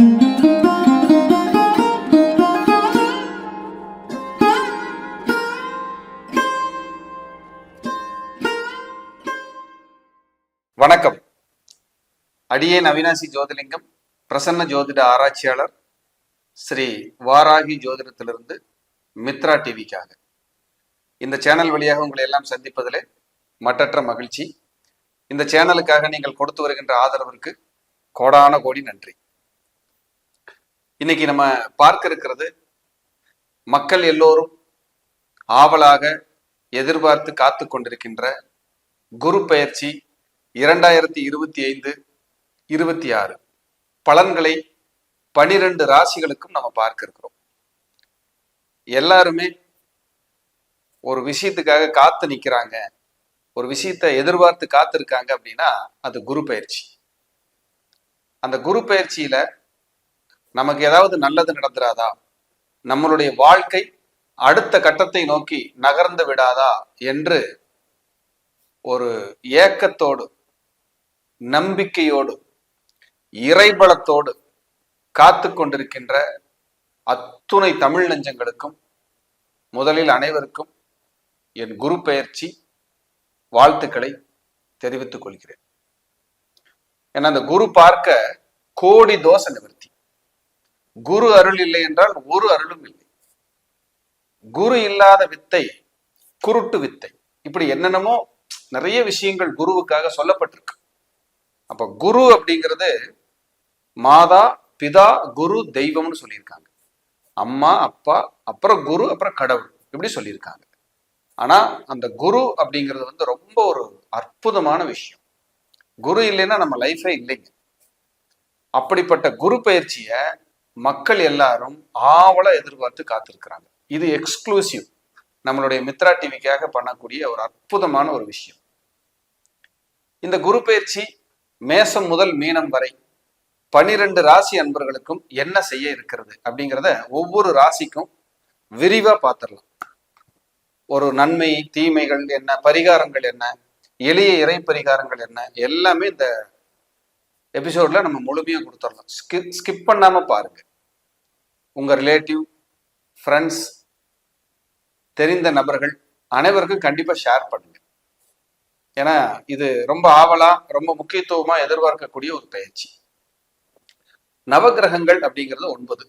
வணக்கம். அடியேன் அவினாசி ஜோதிலிங்கம், பிரசன்ன ஜோதிட ஆராய்ச்சியாளர், ஸ்ரீ வாராகி ஜோதிடத்திலிருந்து மித்ரா டிவிக்காக இந்த சேனல் வழியாக உங்களை எல்லாம் சந்திப்பதிலே மற்றற்ற மகிழ்ச்சி. இந்த சேனலுக்காக நீங்கள் கொடுத்து வருகின்ற ஆதரவிற்கு கோடான கோடி நன்றி. இன்னைக்கு நம்ம பார்க்க இருக்கிறது, மக்கள் எல்லோரும் ஆவலாக எதிர்பார்த்து காத்து கொண்டிருக்கின்ற குரு பெயர்ச்சி 2025-26 பலன்களை 12 ராசிகளுக்கும் நம்ம பார்க்க இருக்கிறோம். எல்லாருமே ஒரு விஷயத்துக்காக காத்து நிக்கிறாங்க, ஒரு விஷயத்தை எதிர்பார்த்து காத்திருக்காங்க அப்படின்னா அது குரு பெயர்ச்சி. அந்த குரு பெயர்ச்சியில நமக்கு ஏதாவது நல்லது நடந்துராதா, நம்மளுடைய வாழ்க்கை அடுத்த கட்டத்தை நோக்கி நகர்ந்து விடாதா என்று ஒரு ஏக்கத்தோடு, நம்பிக்கையோடு, இறைபலத்தோடு காத்து கொண்டிருக்கின்ற அத்துணை தமிழ் நெஞ்சங்களுக்கும் முதலில் அனைவருக்கும் என் குரு பெயர்ச்சி வாழ்த்துக்களை தெரிவித்துக் கொள்கிறேன். ஏன்னா அந்த குரு பார்க்க கோடி தோஷ நிவர்த்தி. குரு அருள் இல்லை என்றால் ஒரு அருளும் இல்லை. குரு இல்லாத வித்தை குருட்டு வித்தை. இப்படி என்னென்னமோ நிறைய விஷயங்கள் குருவுக்காக சொல்லப்பட்டிருக்கு. அப்ப குரு அப்படிங்கிறது மாதா பிதா குரு தெய்வம்னு சொல்லியிருக்காங்க. அம்மா அப்பா அப்புறம் குரு அப்புறம் கடவுள் இப்படி சொல்லியிருக்காங்க. ஆனா அந்த குரு அப்படிங்கிறது ரொம்ப ஒரு அற்புதமான விஷயம். குரு இல்லைன்னா நம்ம லைஃபே இல்லைங்க. அப்படிப்பட்ட குரு பயிற்சிய மக்கள் எல்லாரும் ஆவல எதிர்பார்த்து காத்திருக்கிறாங்க. இது எக்ஸ்க்ளூசிவ் நம்மளுடைய மித்ரா டிவிக்காக பண்ணக்கூடிய ஒரு அற்புதமான ஒரு விஷயம். இந்த குரு பயிற்சி மேசம் முதல் மீனம் வரை 12 ராசி அன்பர்களுக்கும் என்ன செய்ய இருக்கிறது அப்படிங்கிறத ஒவ்வொரு ராசிக்கும் விரிவா பார்த்துடலாம். ஒரு நன்மை தீமைகள் என்ன, பரிகாரங்கள் என்ன, எளிய இறை பரிகாரங்கள் என்ன, எல்லாமே இந்த எபிசோட்ல நம்ம முழுமையா கொடுத்துடலாம். ஸ்கிப் பண்ணாம பாருங்க. உங்க ரிலேட்டிவ், ஃப்ரெண்ட்ஸ், தெரிந்த நபர்கள் அனைவருக்கும் கண்டிப்பா ஷேர் பண்ணுங்க. ஏன்னா இது ரொம்ப ஆவலா, ரொம்ப முக்கியத்துவமா எதிர்பார்க்கக்கூடிய ஒரு பயிற்சி. நவகிரகங்கள் அப்படிங்கிறது 9.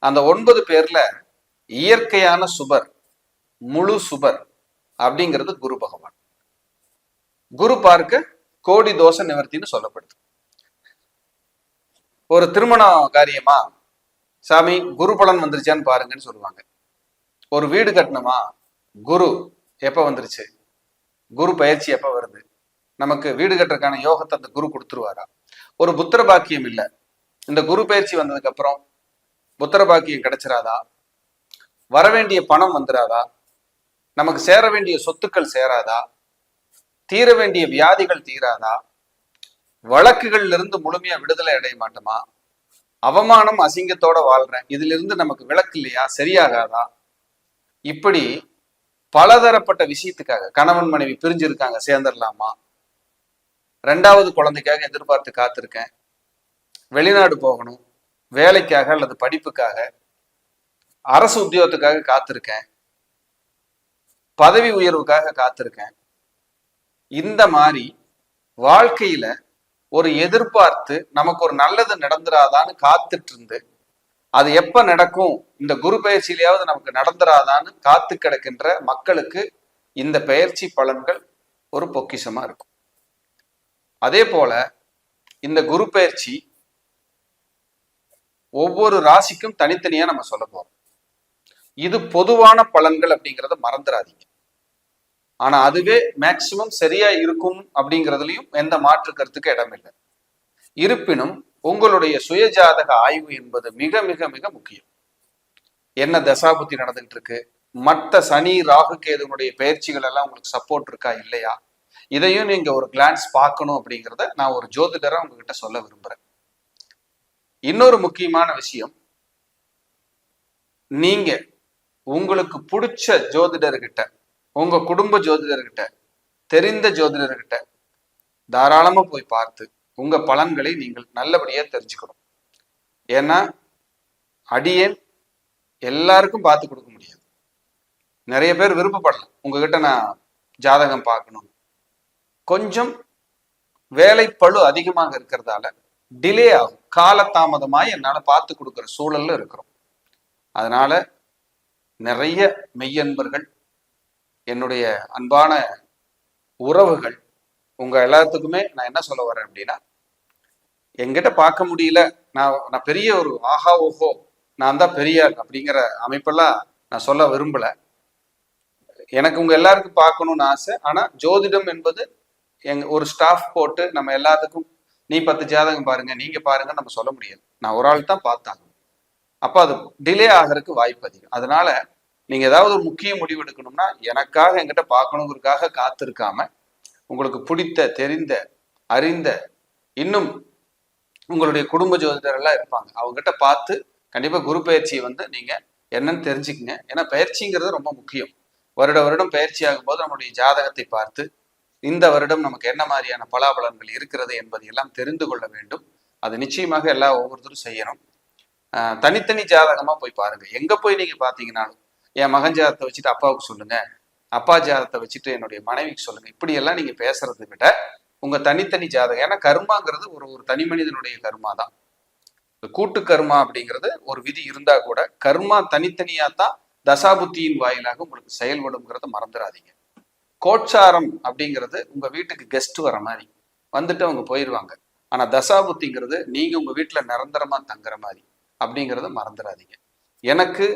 அந்த 9 பேர்ல இயற்கையான சுபர், முழு சுபர் அப்படிங்கிறது குரு பகவான். குரு பார்க்க கோடி தோஷ நிவர்த்தின்னு சொல்லப்படுது. ஒரு திருமண காரியமா, சாமி குரு பலன் வந்துருச்சான்னு பாருங்கன்னு சொல்லுவாங்க. ஒரு வீடு கட்டணுமா, குரு எப்ப வந்துருச்சு, குரு பயிற்சி எப்ப வருது, நமக்கு வீடு கட்டுறதுக்கான யோகத்தை அந்த குரு கொடுத்துருவாரா? ஒரு புத்திர பாக்கியம் இல்லை, இந்த குரு பயிற்சி வந்ததுக்கு அப்புறம் புத்திர பாக்கியம் கிடைச்சிராதா? வரவேண்டிய பணம் வந்துராதா? நமக்கு சேர வேண்டிய சொத்துக்கள் சேராதா? தீர வேண்டிய வியாதிகள் தீராதா? வழக்குகள்ல இருந்து முழுமையா விடுதலை அடைய மாட்டோமா? அவமானம் அசிங்கத்தோட வாழ்றேன், இதுல இருந்து நமக்கு விலக்கு இல்லையா, சரியாகாதா? இப்படி பலதரப்பட்ட விஷயத்துக்காக, கணவன் மனைவி பிரிஞ்சிருக்காங்க, சேர்ந்துடலாமா? 2வது குழந்தைக்காக எதிர்பார்த்து காத்திருக்கேன், வெளிநாடு போகணும், வேலைக்காக அல்லது படிப்புக்காக, அரசு உத்தியோகத்துக்காக காத்திருக்கேன், பதவி உயர்வுக்காக காத்திருக்கேன். இந்த மாதிரி வாழ்க்கையில ஒரு எதிர்பார்த்து நமக்கு ஒரு நல்லது நடந்துராதான்னு காத்துட்டு இருந்து, அது எப்ப நடக்கும், இந்த குரு பயிற்சியிலேயாவது நமக்கு நடந்துராதான்னு காத்து கிடக்கின்ற மக்களுக்கு இந்த பயிற்சி பலன்கள் ஒரு பொக்கிஷமா இருக்கும். அதே போல இந்த குரு பயிற்சி ஒவ்வொரு ராசிக்கும் தனித்தனியா நம்ம சொல்ல போறோம். இது பொதுவான பலன்கள் அப்படிங்கிறத மறந்துடாதீங்க. ஆனா அதுவே மேக்சிமம் சரியா இருக்கும் அப்படிங்கிறதுலயும் எந்த மாற்று கருத்துக்கு இடம் இல்லை. இருப்பினும் உங்களுடைய சுயஜாதக ஆய்வு என்பது மிக மிக மிக முக்கியம். என்ன தசாபுத்தி நடந்துகிட்டு இருக்கு, மற்ற சனி ராகு கேதுனுடைய பயிற்சிகள் எல்லாம் உங்களுக்கு சப்போர்ட் இருக்கா இல்லையா, இதையும் நீங்க ஒரு கிளான்ஸ் பார்க்கணும் அப்படிங்கிறத நான் ஒரு ஜோதிடரா உங்ககிட்ட சொல்ல விரும்புறேன். இன்னொரு முக்கியமான விஷயம், நீங்க உங்களுக்கு பிடிச்ச ஜோதிடர்கிட்ட, உங்க குடும்ப ஜோதிடர்கிட்ட, தெரிந்த ஜோதிடர்கிட்ட தாராளமா போய் பார்த்து உங்க பலன்களை நீங்கள் நல்லபடியா தெரிஞ்சுக்கணும். ஏன்னா அடியேன் எல்லாருக்கும் பார்த்து கொடுக்க முடியாது. நிறைய பேர் விருப்பப்படலாம் உங்ககிட்ட நான் ஜாதகம் பார்க்கணும். கொஞ்சம் வேலைப்பளு அதிகமாக இருக்கிறதால டிலே ஆகும், காலதாமதமாய் என்னால் பார்த்து கொடுக்குற சூழல்ல இருக்கிறோம். அதனால நிறைய மெய்யன்பர்கள், என்னுடைய அன்பான உறவுகள், உங்க எல்லாத்துக்குமே நான் என்ன சொல்ல வரேன் அப்படின்னா, என்கிட்ட பார்க்க முடியல, நான் பெரிய ஒரு ஆஹா ஓஹோ நான் தான் பெரிய அப்படிங்கிற அமைப்பெல்லாம் நான் சொல்ல விரும்பல. எனக்கு உங்க எல்லாருக்கும் பார்க்கணும்னு ஆசை. ஆனா ஜோதிடம் என்பது ஒரு ஸ்டாஃப் போட்டு நம்ம எல்லாத்துக்கும் நீ 10 ஜாதகம் பாருங்க, நீங்க பாருங்க நம்ம சொல்ல முடியாது. நான் ஒரு ஆள் தான் பார்த்தாங்க. அப்ப அது டிலே ஆகிறதுக்கு வாய்ப்பு அதிகம். அதனால நீங்க ஏதாவது ஒரு முக்கிய முடிவு எடுக்கணும்னா எனக்காக என்கிட்ட பார்க்கணுங்கிறதுக்காக காத்திருக்காம, உங்களுக்கு பிடித்த, தெரிந்த, அறிந்த, இன்னும் உங்களுடைய குடும்ப ஜோதிடர் எல்லாம் இருப்பாங்க, அவங்ககிட்ட பார்த்து கண்டிப்பா குரு பயிற்சியை நீங்க என்னன்னு தெரிஞ்சுக்குங்க. ஏன்னா பயிற்சிங்கிறது ரொம்ப முக்கியம். வருடம் பயிற்சி ஆகும் போது நம்முடைய ஜாதகத்தை பார்த்து இந்த வருடம் நமக்கு என்ன மாதிரியான பலாபலன்கள் இருக்கிறது என்பதை எல்லாம் தெரிந்து கொள்ள வேண்டும். அது நிச்சயமாக ஒவ்வொருத்தரும் செய்யணும். தனித்தனி ஜாதகமா போய் பாருங்க. எங்க போய் நீங்க பாத்தீங்கன்னாலும் என் மகன் ஜாதகத்தை வச்சுட்டு அப்பாவுக்கு சொல்லுங்க, அப்பா ஜாதகத்தை வச்சுட்டு என்னுடைய மனைவிக்கு சொல்லுங்க, இப்படி எல்லாம் நீங்க பேசுறதை விட உங்க தனித்தனி ஜாதகம், ஏன்னா கர்மாங்கிறது ஒரு தனி மனிதனுடைய கர்மா தான். கூட்டு கர்மா அப்படிங்கிறது ஒரு விதி இருந்தா கூட கர்மா தனித்தனியா தான் தசாபுத்தியின் வாயிலாக உங்களுக்கு செயல்படுங்கிறத மறந்துடாதீங்க. கோட்சாரம் அப்படிங்கிறது உங்க வீட்டுக்கு கெஸ்ட் வர மாதிரி வந்துட்டு அவங்க போயிடுவாங்க. ஆனா தசாபுத்திங்கிறது நீங்க உங்க வீட்டுல நிரந்தரமா தங்குற மாதிரி அப்படிங்கிறத மறந்துடாதீங்க. எனக்கு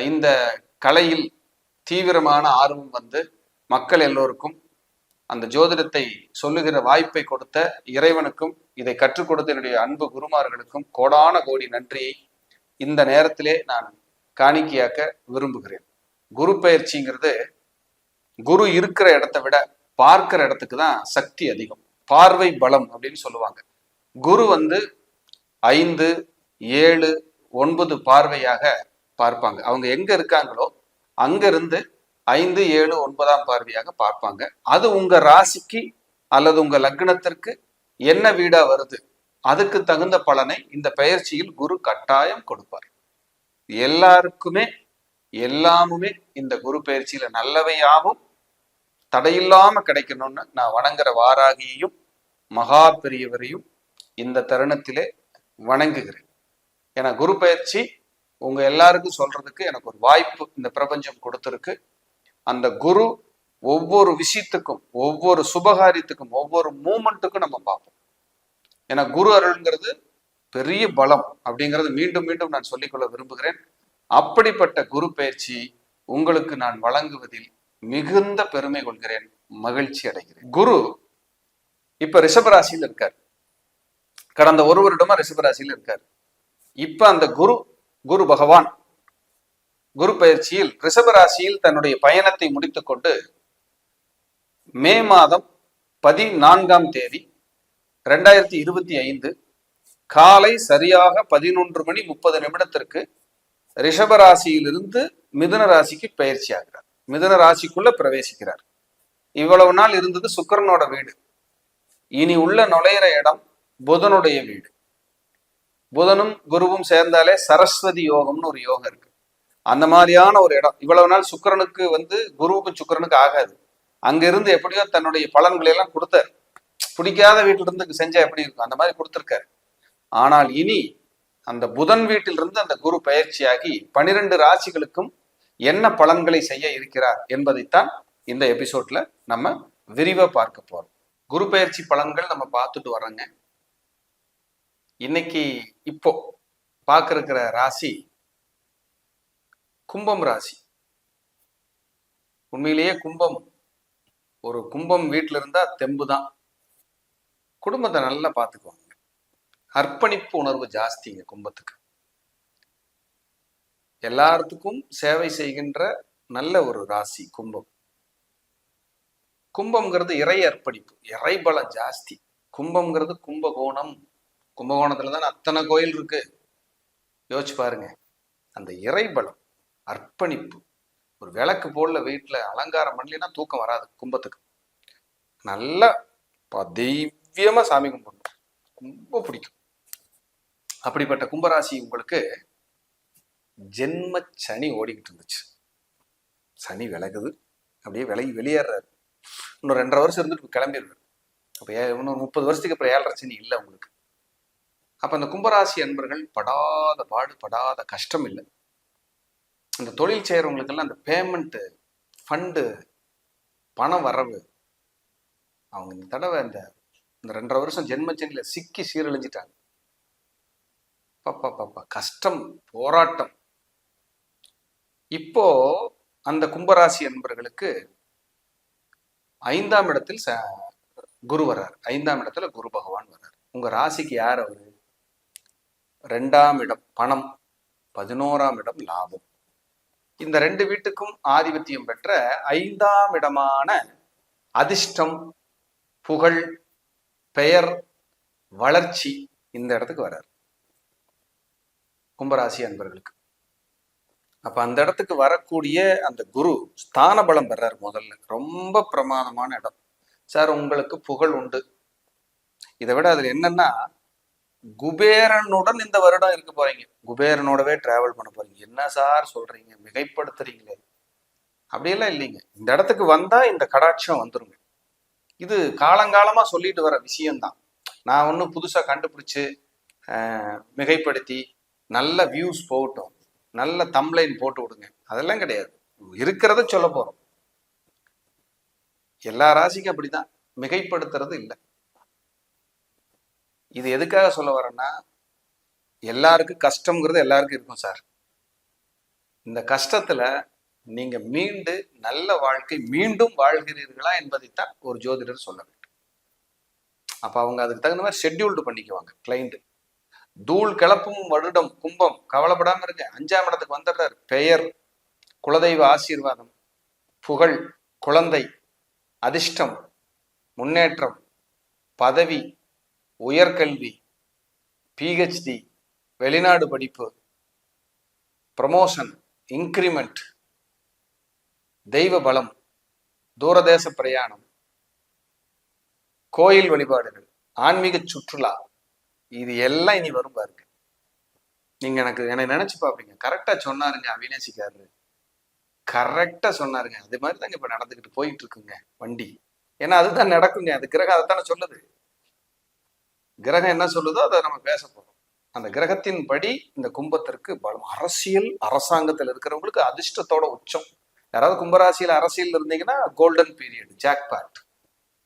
இந்த கலையில் தீவிரமான ஆர்வம் மக்கள் எல்லோருக்கும் அந்த ஜோதிடத்தை சொல்லுகிற வாய்ப்பை கொடுத்த இறைவனுக்கும் இதை கற்றுக் கொடுத்த என்னுடைய அன்பு குருமார்களுக்கும் கோடான கோடி நன்றியை இந்த நேரத்திலே நான் காணிக்கையாக்க விரும்புகிறேன். குரு பயிற்சிங்கிறது குரு இருக்கிற இடத்தை விட பார்க்கிற இடத்துக்கு தான் சக்தி அதிகம். பார்வை பலம் அப்படின்னு சொல்லுவாங்க. குரு 5, 7, 9 பார்வையாக பார்ப்பாங்க. அவங்க எங்க இருக்காங்களோ அங்க இருந்து 5, 7, 9ஆம் பார்வையாக பார்ப்பாங்க. அது உங்க ராசிக்கு அல்லது உங்க லக்னத்திற்கு என்ன வீடா வருது, அதுக்கு தகுந்த பலனை இந்த பயிற்சியில் குரு கட்டாயம் கொடுப்பார். எல்லாருக்குமே எல்லாமுமே இந்த குரு பயிற்சியில நல்லவையாகவும் தடையில்லாம கிடைக்கணும்னு நான் வணங்குற வாராகியையும் மகா பெரியவரையும் இந்த தருணத்திலே வணங்குகிறேன். ஏன்னா குரு பயிற்சி உங்க எல்லாருக்கும் சொல்றதுக்கு எனக்கு ஒரு வாய்ப்பு இந்த பிரபஞ்சம் கொடுத்திருக்கு. அந்த குரு ஒவ்வொரு விஷயத்துக்கும், ஒவ்வொரு சுபகாரியத்துக்கும், ஒவ்வொரு மூமெண்ட்டுக்கும் நம்ம பார்ப்போம். ஏன்னா குரு அருள்ங்கிறது பெரிய பலம் அப்படிங்கிறது மீண்டும் மீண்டும் நான் சொல்லிக்கொள்ள விரும்புகிறேன். அப்படிப்பட்ட குரு பயிற்சி உங்களுக்கு நான் வழங்குவதில் மிகுந்த பெருமை கொள்கிறேன், மகிழ்ச்சி அடைகிறேன். குரு இப்ப ரிஷபராசியில் இருக்கார். கடந்த ஒரு வருடமா ரிஷபராசியில் இருக்கார். இப்ப அந்த குரு பகவான் குரு பயிற்சியில் ரிஷபராசியில் தன்னுடைய பயணத்தை முடித்துக்கொண்டு மே மாதம் 14ஆம் தேதி 2025 காலை சரியாக 11:30 ரிஷபராசியிலிருந்து மிதுன ராசிக்கு பயிற்சி ஆகிறார். மிதுன ராசிக்குள்ள பிரவேசிக்கிறார். இவ்வளவு நாள் இருந்தது சுக்கிரனோட வீடு. இனி உள்ள நுழையிற இடம் புதனுடைய வீடு. புதனும் குருவும் சேர்ந்தாலே சரஸ்வதி யோகம்னு ஒரு யோகம் இருக்கு. அந்த மாதிரியான ஒரு இடம். இவ்வளவு நாள் சுக்கிரனுக்கு குருவுக்கும் சுக்கிரனுக்கு ஆகாது. அங்க இருந்து எப்படியோ தன்னுடைய பலன்களை எல்லாம் கொடுத்தார். பிடிக்காத வீட்டில இருந்து செஞ்சா எப்படி இருக்கும், அந்த மாதிரி கொடுத்திருக்காரு. ஆனால் இனி அந்த புதன் வீட்டிலிருந்து அந்த குரு பயிற்சியாகி 12 ராசிகளுக்கும் என்ன பலன்களை செய்ய இருக்கிறார் என்பதைத்தான் இந்த எபிசோட்ல நம்ம விரிவா பார்க்க போறோம். குரு பயிற்சி பலன்கள் நம்ம பார்த்துட்டு வர்றோங்க. இன்னைக்கு இப்போ பார்க்க இருக்கிற ராசி கும்பம் ராசி. உண்மையிலேயே கும்பம் வீட்டில இருந்தா தெம்பு தான். குடும்பத்தை நல்லா பார்த்துக்குவாங்க. அர்ப்பணிப்பு உணர்வு ஜாஸ்திங்க கும்பத்துக்கு. எல்லாத்துக்கும் சேவை செய்கின்ற நல்ல ஒரு ராசி கும்பம். கும்பம்ங்கிறது இறை அர்ப்பணிப்பு, இறை பலம் ஜாஸ்தி. கும்பம்ங்கிறது கும்பகோணம். கும்பகோணத்துலதான் அத்தனை கோயில் இருக்கு. யோசிச்சு பாருங்க. அந்த இறை பலம், அர்ப்பணிப்பு. ஒரு விளக்கு போடல வீட்டுல அலங்காரம் பண்ணலைன்னா தூக்கம் வராது கும்பத்துக்கு. நல்லா தெய்வியமா சாமி கும்பிடணும். ரொம்ப பிடிக்கும். அப்படிப்பட்ட கும்பராசி உங்களுக்கு ஜென்ம சனி ஓடிக்கிட்டு இருந்துச்சு. சனி விலகுது, அப்படியே விலகி வெளியேறாரு. இன்னும் 2.5 வருஷம் இருந்துட்டு கிளம்பிடுவார். அப்போ இன்னும் 30 வருஷத்துக்கு அப்புறம் 7.5 சனி இல்லை உங்களுக்கு. அப்போ அந்த கும்பராசி அன்பர்கள் படாத பாடு, படாத கஷ்டம் இல்லை. இந்த தொழில் செய்கிறவங்களுக்கெல்லாம் அந்த பேமெண்ட்டு, ஃபண்டு, பணம் வரவு, அவங்க இந்த தடவை இந்த 2.5 வருஷம் ஜென்மச்சனியில் சிக்கி சீரழிஞ்சிட்டாங்க. பாப்பா கஷ்டம், போராட்டம். இப்போ அந்த கும்பராசி அன்பர்களுக்கு 5ஆம் இடத்தில் குரு வர்றார். 5ஆம் இடத்துல குரு பகவான் வர்றார். உங்க ராசிக்கு யார் அவரு? 2ஆம் இடம் பணம், 11ஆம் இடம் லாபம். இந்த 2 வீட்டுக்கும் ஆதிபத்தியம் பெற்ற 5ஆம் இடமான அதிர்ஷ்டம், புகழ், பெயர், வளர்ச்சி இந்த இடத்துக்கு வர்றார் கும்பராசி அன்பர்களுக்கு. அப்ப அந்த இடத்துக்கு வரக்கூடிய அந்த குரு ஸ்தான பலம் பெறார். முதல்ல ரொம்ப பிரமாதமான இடம் சார். உங்களுக்கு புகழ் உண்டு. இதை விட அதுல என்னன்னா, குபேரனுடன் இந்த வருடம் இருக்க போறீங்க. குபேரனோடவே டிராவல் பண்ண போறீங்க. என்ன சார் சொல்றீங்க, மிகைப்படுத்துறீங்களே? அப்படியெல்லாம் இல்லைங்க. இந்த இடத்துக்கு வந்தா இந்த கடாட்சம் வந்துருங்க. இது காலங்காலமா சொல்லிட்டு வர விஷயம்தான். நான் ஒன்றும் புதுசா கண்டுபிடிச்சு மிகைப்படுத்தி நல்ல வியூஸ் போகட்டும், நல்ல தம்ப்லைன் போட்டு விடுங்க, அதெல்லாம் கிடையாது. இருக்கிறத சொல்ல போறோம். எல்லா ராசிக்கும் அப்படிதான், மிகைப்படுத்துறது இல்லை. இது எதுக்காக சொல்ல வரேன்னா, எல்லாருக்கும் கஷ்டம்ங்கிறது எல்லாருக்கும் இருக்கும் சார். இந்த கஷ்டத்துல நீங்க மீண்டு நல்ல வாழ்க்கை மீண்டும் வாழ்கிறீர்களா என்பதைத்தான் ஒரு ஜோதிடர் சொல்ல வேண்டும். அப்ப அவங்க அதுக்கு தகுந்த மாதிரி ஷெட்யூல்டு பண்ணிக்குவாங்க கிளைண்ட். தூள் கிளப்பும் வருடம் கும்பம், கவலைப்படாம இருங்க. 5ஆம் இடத்துக்கு வந்துடுறாரு. பெயர், குலதெய்வ ஆசீர்வாதம், புகழ், குழந்தை, அதிர்ஷ்டம், முன்னேற்றம், பதவி, உயர்கல்வி, PhD, வெளிநாடு படிப்பு, ப்ரமோஷன், இன்கிரிமெண்ட், தெய்வ பலம், தூரதேச பிரயாணம், கோயில் வழிபாடுகள், ஆன்மீக சுற்றுலா, இது எல்லாம் இனி வரும் பாருங்க. நீங்க என்னை நினைச்சு பார்ப்பீங்க, கரெக்டா சொன்னாருங்க அவினாசிக்காரரு, கரெக்டா சொன்னாருங்க. அது மாதிரி தாங்க இப்ப நடந்துகிட்டு போயிட்டு இருக்குங்க வண்டி. ஏன்னா அதுதான் நடக்குங்க. அது கிரகம் அதைத்தானே சொல்லுது. கிரகம் என்ன சொல்லுதோ அதை நம்ம பேச போறோம். அந்த கிரகத்தின் படி இந்த கும்பத்திற்கு பலம். அரசியல், அரசாங்கத்தில் இருக்கிறவங்களுக்கு அதிர்ஷ்டத்தோட உச்சம். யாராவது கும்பராசியில அரசியல் இருந்தீங்கன்னா கோல்டன் பீரியட், ஜாக்பாட்.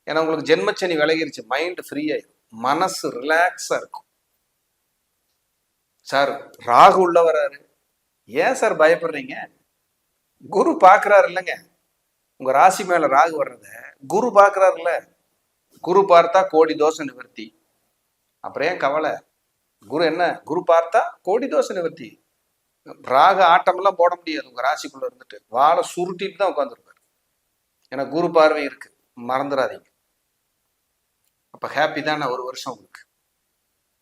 ஏன்னா உங்களுக்கு ஜென்மச்சனி விலகிருச்சு, மைண்ட் ஃப்ரீ ஆயிடும், மனசு ரிலாக்ஸா இருக்கும். சார் ராகு உள்ள வராரு, ஏன் சார் பயப்படுறீங்க? குரு பாக்குறாரு இல்லைங்க. உங்க ராசி மேல ராகு வர்றத குரு பாக்குறாருல்ல. குரு பார்த்தா கோடி தோஷ நிவர்த்தி. அப்புறம் ஏன் கவலை? குரு என்ன, குரு பார்த்தா கோடி தோஷ நிவர்த்தி. ராகு ஆட்டம் எல்லாம் போட முடியாது. உங்க ராசிக்குள்ள இருந்துட்டு வாழை சுருட்டிட்டு தான் உட்காந்துருப்பாரு. ஏன்னா குரு பார்வை இருக்கு, மறந்துடாதீங்க. அப்ப ஹாப்பி தானே ஒரு வருஷம் உங்களுக்கு.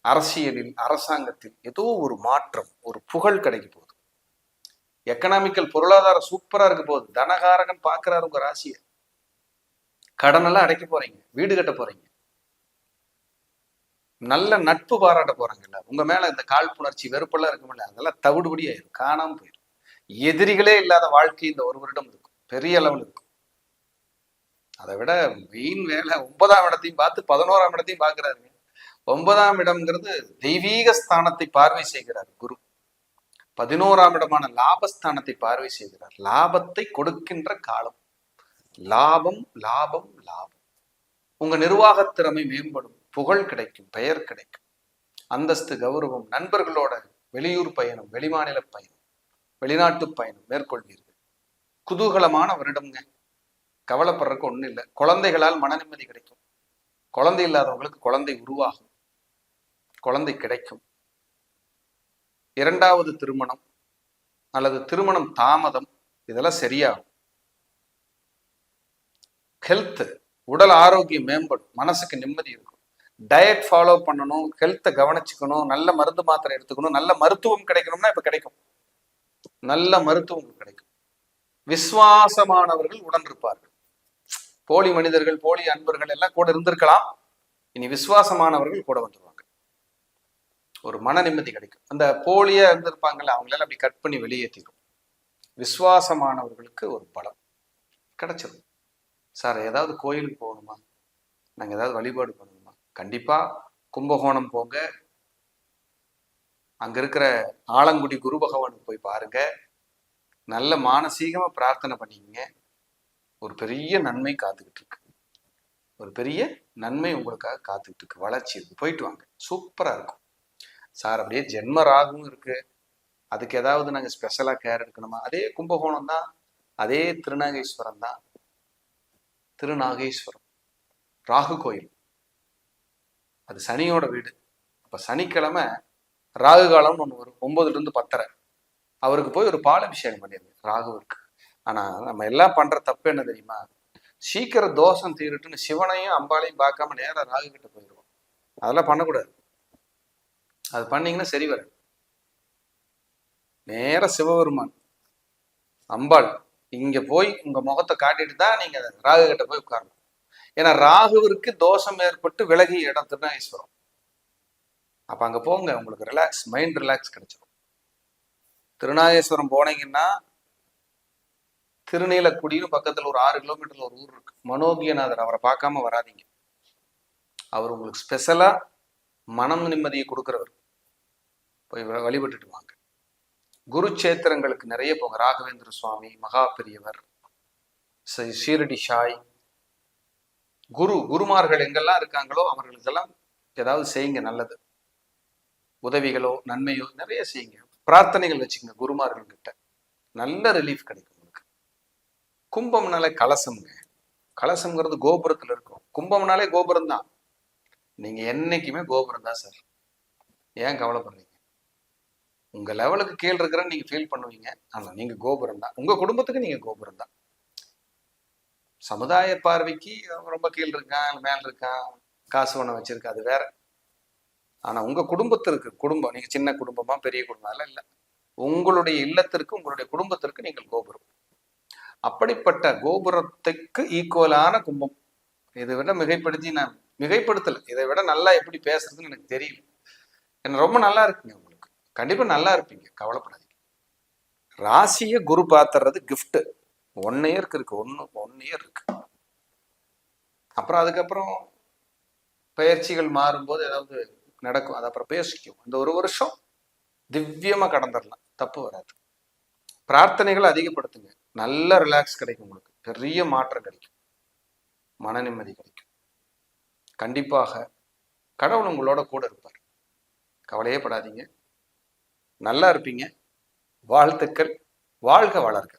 அரசியலில், அரசாங்கத்தில் ஏதோ ஒரு மாற்றம், ஒரு புகழ் கிடைக்க போகுது. எக்கனாமிக்கல், பொருளாதாரம் சூப்பரா இருக்க போகுது. தனகாரகன் பாக்குறாரு உங்க ராசியை. கடன் எல்லாம் அடைக்க போறீங்க, வீடு கட்ட போறீங்க, நல்ல நட்பு பாராட்ட போறாங்கல்ல. உங்க மேல இந்த காழ்ப்புணர்ச்சி, வெறுப்பெல்லாம் இருக்குமில்ல, அதெல்லாம் தவிடுபடி ஆயிரும், காணாம போயிடும். எதிரிகளே இல்லாத வாழ்க்கை இந்த ஒரு வருடம் இருக்கும், பெரிய அளவில் இருக்கும். அதை விட மெயின் வேலை 9ஆம் இடத்தையும் பார்த்து 11ஆம் இடத்தையும் பார்க்கிறாருங்க. 9ஆம் இடம்ங்கிறது தெய்வீக ஸ்தானத்தை பார்வை செய்கிறார் குரு. 11ஆம் இடமான லாபஸ்தானத்தை பார்வை செய்கிறார். லாபத்தை கொடுக்கின்ற காலம். லாபம் லாபம் லாபம். உங்க நிர்வாக திறமை மேம்படும், புகழ் கிடைக்கும், பெயர் கிடைக்கும், அந்தஸ்து, கௌரவம், நண்பர்களோட வெளியூர் பயணம், வெளிமாநில பயணம், வெளிநாட்டு பயணம் மேற்கொள்வீர்கள். குதூகலமான வருடம்ங்க. கவலைப்படுறதுக்கு ஒன்றும் இல்லை. குழந்தைகளால் மன நிம்மதி கிடைக்கும். குழந்தை இல்லாதவங்களுக்கு குழந்தை உருவாகும், குழந்தை கிடைக்கும். 2வது திருமணம் அல்லது திருமணம் தாமதம், இதெல்லாம் சரியாகும். ஹெல்த், உடல் ஆரோக்கியம் மேம்படும், மனசுக்கு நிம்மதி இருக்கும். டயட் ஃபாலோ பண்ணணும், ஹெல்த்தை கவனிச்சுக்கணும், நல்ல மருந்து மாத்திரை எடுத்துக்கணும், நல்ல மருத்துவம் கிடைக்கணும்னா இப்ப கிடைக்கும். நல்ல மருத்துவம் கிடைக்கும். விசுவாசமானவர்கள் உடன் இருப்பார்கள். போலி மனிதர்கள், போலி அன்பர்கள் எல்லாம் கூட இருந்திருக்கலாம். இனி விசுவாசமானவர்கள் கூட வந்துருவாங்க. ஒரு மன நிம்மதி கிடைக்கும். அந்த போலியா இருந்திருப்பாங்கல்ல, அவங்களால அப்படி கட் பண்ணி வெளியேற்றிடும். விசுவாசமானவர்களுக்கு ஒரு பலம் கிடைச்சிடும். சார் ஏதாவது கோயிலுக்கு போகணுமா, நாங்கள் ஏதாவது வழிபாடு பண்ணணுமா, கண்டிப்பா கும்பகோணம் போங்க, அங்க இருக்கிற ஆலங்குடி குரு பகவானுக்கு போய் பாருங்க, நல்ல மானசீகமா பிரார்த்தனை பண்ணிக்கங்க, ஒரு பெரிய நன்மை காத்துக்கிட்டு இருக்கு. ஒரு பெரிய நன்மை உங்களுக்காக காத்துக்கிட்டு இருக்கு, வளர்ச்சி இருக்கு, போயிட்டு வாங்க, சூப்பரா இருக்கும். சார் அப்படியே ஜென்ம ராகும் இருக்கு, அதுக்கு ஏதாவது நாங்கள் ஸ்பெஷலா கேர் எடுக்கணுமா, அதே கும்பகோணம் தான், அதே திருநாகேஸ்வரம் தான். திருநாகேஸ்வரம் ராகு கோயில், அது சனியோட வீடு. அப்ப சனிக்கிழமை ராகு காலம்னு ஒன்று வரும், 9லிருந்து 10:30. அவருக்கு போய் ஒரு பாலாபிஷேகம் பண்ணிடுங்க ராகுவிற்கு. ஆனா நம்ம எல்லாம் பண்ற தப்பு என்ன தெரியுமா, சீக்கிரம் தோஷம் தீருட்டுன்னு சிவனையும் அம்பாலையும் பார்க்காம நேரம் ராகு கிட்ட போயிடுவோம். அதெல்லாம் பண்ணக்கூடாது. அது பண்ணீங்கன்னா சரி வர. நேர சிவபெருமான் அம்பாள் இங்க போய் உங்க முகத்தை காட்டிட்டு தான் நீங்க ராகு கிட்ட போய் உட்காரணும். ஏன்னா ராகுவிற்கு தோஷம் ஏற்பட்டு விலகி இடம் திருநாகேஸ்வரம். அப்ப அங்க போங்க, உங்களுக்கு ரிலாக்ஸ், மைண்ட் ரிலாக்ஸ் கிடைச்சிடும். திருநாகேஸ்வரம் போனீங்கன்னா திருநீலக்குடின்னு பக்கத்துல ஒரு 6 கிலோமீட்டர்ல ஒரு ஊர் இருக்கு, மனோகியநாதர். அவரை பார்க்காம வராதிங்க. அவர் உங்களுக்கு ஸ்பெஷலா மனம் நிம்மதியை கொடுக்கிறவர். போய் வழிபட்டுட்டு வாங்க. குருச்சேத்திரங்களுக்கு நிறைய போங்க. ராகவேந்திர சுவாமி, மகா பெரியவர், ஷீரடி சாய், குருமார்கள் எங்கெல்லாம் இருக்காங்களோ அவர்களுக்கெல்லாம் ஏதாவது செய்யுங்க, நல்லது. உதவிகளோ நன்மையோ நிறைய செய்யுங்க. பிரார்த்தனைகள் வச்சுங்க குருமார்கள் கிட்ட, நல்ல ரிலீஃப் கிடைக்கும் உங்களுக்கு. கும்பம்னாலே கலசம்ங்க. கலசம்ங்கிறது கோபுரத்துல இருக்கும். கும்பம்னாலே கோபுரம் தான். நீங்க என்னைக்குமே கோபுரம் தான் சார். ஏன் கவலைப்படுறீங்க? உங்க லெவலுக்கு கீழ் இருக்கிறன்னு நீங்க ஃபீல் பண்ணுவீங்க. ஆனா நீங்க கோபுரம் தான். உங்க குடும்பத்துக்கு நீங்க கோபுரம் தான். சமுதாய பார்வைக்கு ரொம்ப கீழ் இருக்கான், மேல இருக்கான், காசு பணம் வச்சிருக்கா, அது வேற. ஆனா உங்க குடும்பத்திற்கு, குடும்பம் நீங்க சின்ன குடும்பமா பெரிய குடும்பம் இல்ல, உங்களுடைய இல்லத்திற்கு, உங்களுடைய குடும்பத்திற்கு நீங்கள் கோபுரம். அப்படிப்பட்ட கோபுரத்துக்கு ஈக்குவலான கும்பம். இதை விட மிகைப்படுத்தி நான் மிகைப்படுத்தல, இதை விட நல்லா எப்படி பேசுறதுன்னு எனக்கு தெரியல. என்ன ரொம்ப நல்லா இருக்குங்க உங்களுக்கு, கண்டிப்பா நல்லா இருப்பீங்க, கவலைப்படாதீங்க. ராசியை குரு பாத்துறது கிஃப்ட். 1 இயருக்கு இருக்கு, 1 இயர் இருக்கு. அப்புறம் அதுக்கப்புறம் பயிற்சிகள் மாறும்போது ஏதாவது நடக்கும், அது அப்புறம் பேசிக்கும். அந்த 1 வருஷம் திவ்யமா கடந்துடலாம், தப்பு வராது. பிரார்த்தனைகளை அதிகப்படுத்துங்க, நல்ல ரிலாக்ஸ் கிடைக்கும் உங்களுக்கு, பெரிய மாற்றம் கிடைக்கும், மன நிம்மதி கிடைக்கும். கண்டிப்பாக கடவுள் உங்களோட கூட இருப்பார், கவலையே படாதீங்க, நல்லா இருப்பீங்க. வாழ்த்துக்கள், வாழ்க வளர்க.